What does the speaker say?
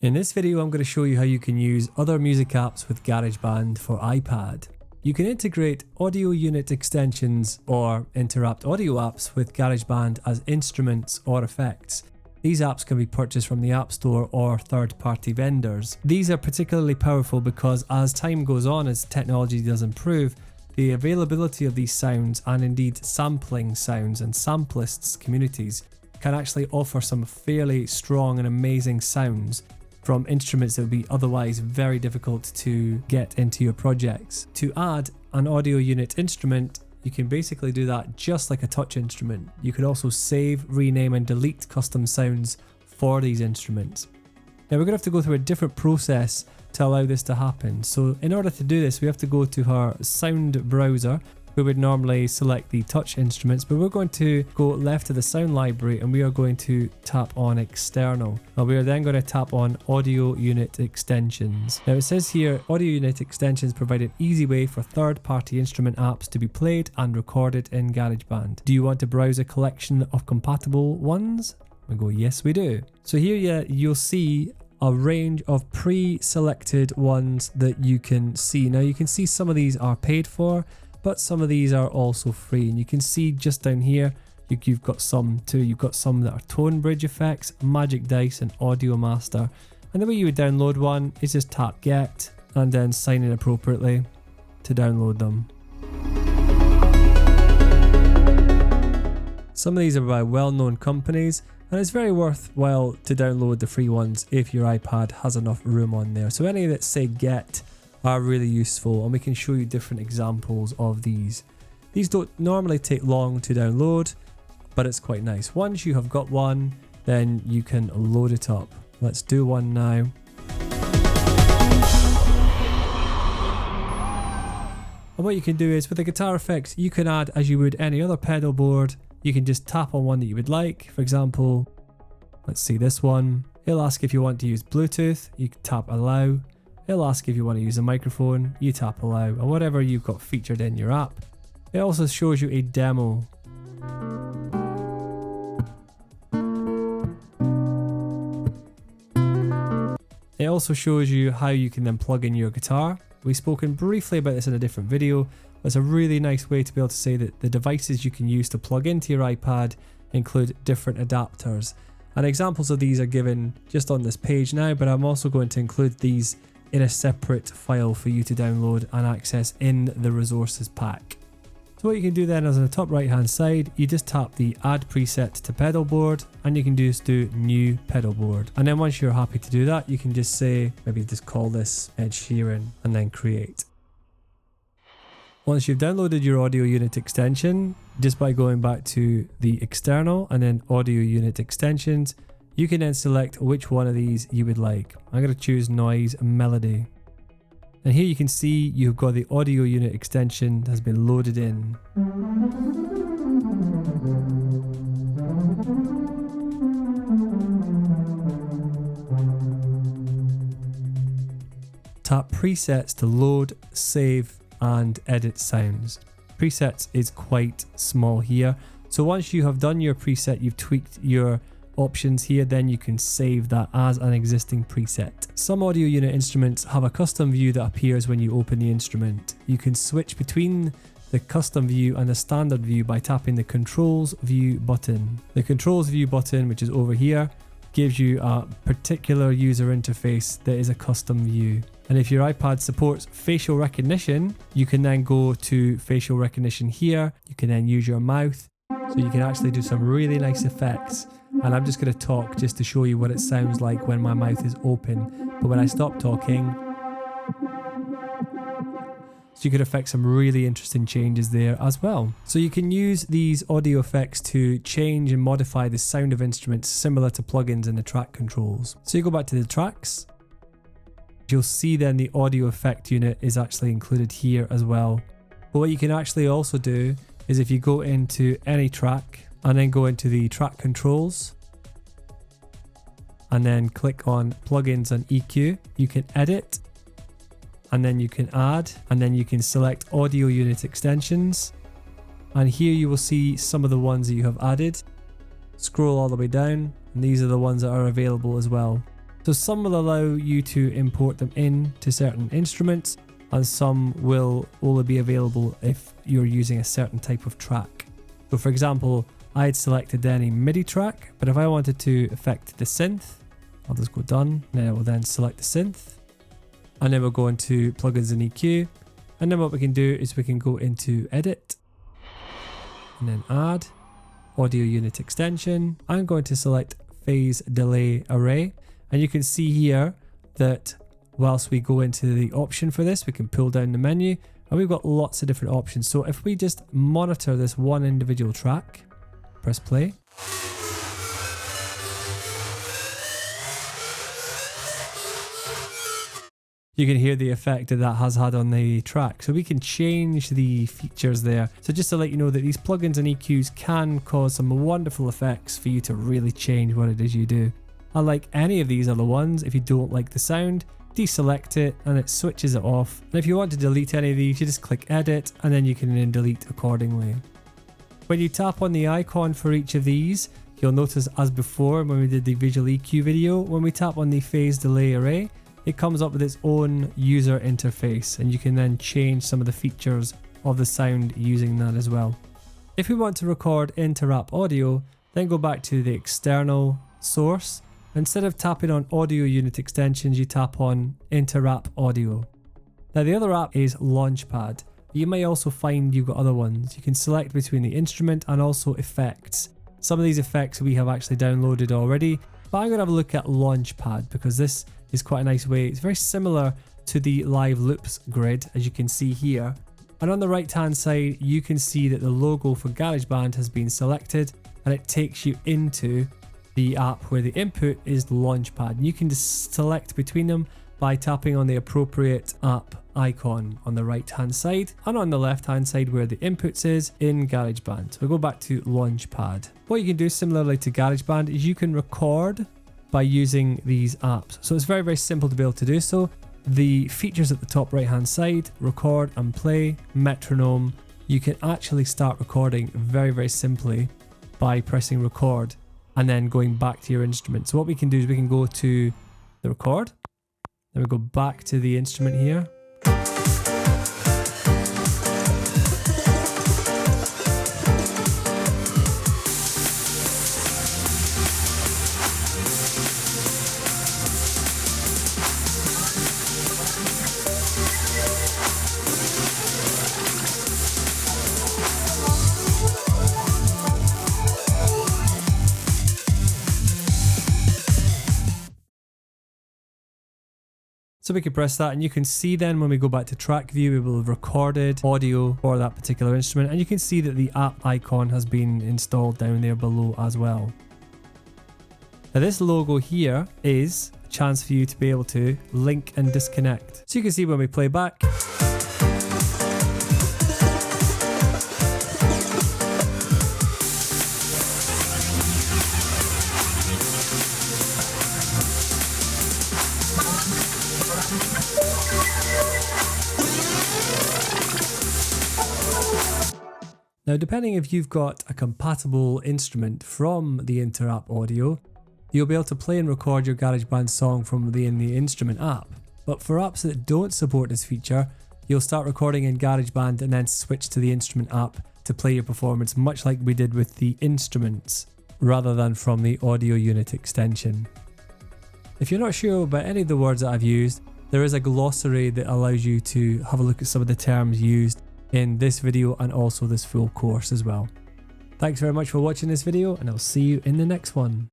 In this video I'm going to show you how you can use other music apps with Garageband for iPad. You can integrate audio unit extensions or interrupt audio apps with Garageband as instruments or effects. These apps can be purchased from the App Store or third-party vendors. These are particularly powerful because as time goes on, as technology does improve, the availability of these sounds and indeed sampling sounds and samplists communities can actually offer some fairly strong and amazing sounds from instruments that would be otherwise very difficult to get into your projects. To add an audio unit instrument, you can basically do that just like a touch instrument. You could also save, rename and delete custom sounds for these instruments. Now we're going to have to go through a different process to allow this to happen. So in order to do this, we have to go to our sound browser. We would normally select the touch instruments, but we're going to go left to the sound library and we are going to tap on external. And we are then going to tap on audio unit extensions. Now it says here, audio unit extensions provide an easy way for third-party instrument apps to be played and recorded in Garageband. Do you want to browse a collection of compatible ones? We go, yes we do. So here you'll see a range of pre-selected ones that you can see. Now you can see some of these are paid for, but some of these are also free, and you can see just down here you've got some too. You've got some that are tone bridge effects, magic dice and audio master. And the way you would download one is just tap get and then sign in appropriately to download them. Some of these are by well-known companies, and it's very worthwhile to download the free ones if your iPad has enough room on there. So any that say get are really useful, and we can show you different examples of these. These don't normally take long to download, but it's quite nice. Once you have got one, then you can load it up. Let's do one now. And what you can do is with the guitar effects, you can add as you would any other pedal board. You can just tap on one that you would like. For example, let's see this one. It'll ask if you want to use Bluetooth. You can tap allow. It'll ask if you want to use a microphone, you tap allow, and whatever you've got featured in your app. It also shows you a demo. It also shows you how you can then plug in your guitar. We've spoken briefly about this in a different video. It's a really nice way to be able to say that the devices you can use to plug into your iPad include different adapters. And examples of these are given just on this page now, but I'm also going to include these in a separate file for you to download and access in the resources pack. So what you can do then is on the top right hand side, you just tap the add preset to pedal board and you can just do new pedal board. And then once you're happy to do that, you can just say, maybe just call this Ed Sheeran and then create. Once you've downloaded your audio unit extension, just by going back to the external and then audio unit extensions, you can then select which one of these you would like. I'm going to choose noise melody. And here you can see you've got the audio unit extension that has been loaded in. Tap presets to load, save and edit sounds. Presets is quite small here. So once you have done your preset, you've tweaked your options here, then you can save that as an existing preset. Some audio unit instruments have a custom view that appears when you open the instrument. You can switch between the custom view and the standard view by tapping the controls view button. The controls view button, which is over here, gives you a particular user interface that is a custom view. And if your iPad supports facial recognition, you can then go to facial recognition here. You can then use your mouth, so you can actually do some really nice effects. And I'm just going to talk just to show you what it sounds like when my mouth is open. But when I stop talking, so you could affect some really interesting changes there as well. So you can use these audio effects to change and modify the sound of instruments similar to plugins in the track controls. So you go back to the tracks. You'll see then the audio effect unit is actually included here as well. But what you can actually also do is if you go into any track and then go into the track controls and then click on plugins and EQ, you can edit and then you can add and then you can select audio unit extensions, and here you will see some of the ones that you have added. Scroll all the way down and these are the ones that are available as well. So some will allow you to import them in to certain instruments, and some will only be available if you're using a certain type of track. So for example, I had selected then a MIDI track, but if I wanted to affect the synth, I'll just go done, and then I will then select the synth, and then we'll go into plugins and EQ, and then what we can do is we can go into edit, and then add, audio unit extension. I'm going to select phase delay array, and you can see here that whilst we go into the option for this, we can pull down the menu, and we've got lots of different options. So if we just monitor this one individual track, press play. You can hear the effect that has had on the track. So we can change the features there. So just to let you know that these plugins and EQs can cause some wonderful effects for you to really change what it is you do. Unlike any of these other ones, if you don't like the sound, deselect it and it switches it off. And if you want to delete any of these, you just click edit and then you can then delete accordingly. When you tap on the icon for each of these, you'll notice as before when we did the visual EQ video, when we tap on the phase delay array, it comes up with its own user interface, and you can then change some of the features of the sound using that as well. If we want to record inter-app audio, then go back to the external source. Instead of tapping on audio unit extensions, you tap on inter-app audio. Now the other app is Launchpad. You may also find you've got other ones. You can select between the instrument and also effects. Some of these effects we have actually downloaded already, but I'm going to have a look at Launchpad because this is quite a nice way. It's very similar to the live loops grid, as you can see here. And on the right hand side, you can see that the logo for Garageband has been selected, and it takes you into the app where the input is the Launchpad. And you can just select between them by tapping on the appropriate app icon on the right hand side, and on the left hand side where the inputs is in Garageband. So we'll go back to Launchpad. What you can do similarly to Garageband is you can record by using these apps. So it's very, very simple to be able to do so. The features at the top right hand side, record and play, metronome. You can actually start recording very, very simply by pressing record and then going back to your instrument. So what we can do is we can go to the record, then we go back to the instrument here. So we can press that, and you can see then when we go back to track view, we will have recorded audio for that particular instrument, and you can see that the app icon has been installed down there below as well. Now this logo here is a chance for you to be able to link and disconnect. So you can see when we play back, now depending if you've got a compatible instrument from the inter-app audio, you'll be able to play and record your Garageband song from within the instrument app. But for apps that don't support this feature, you'll start recording in Garageband and then switch to the instrument app to play your performance, much like we did with the instruments, rather than from the audio unit extension. If you're not sure about any of the words that I've used, there is a glossary that allows you to have a look at some of the terms used in this video and also this full course as well. Thanks very much for watching this video, and I'll see you in the next one.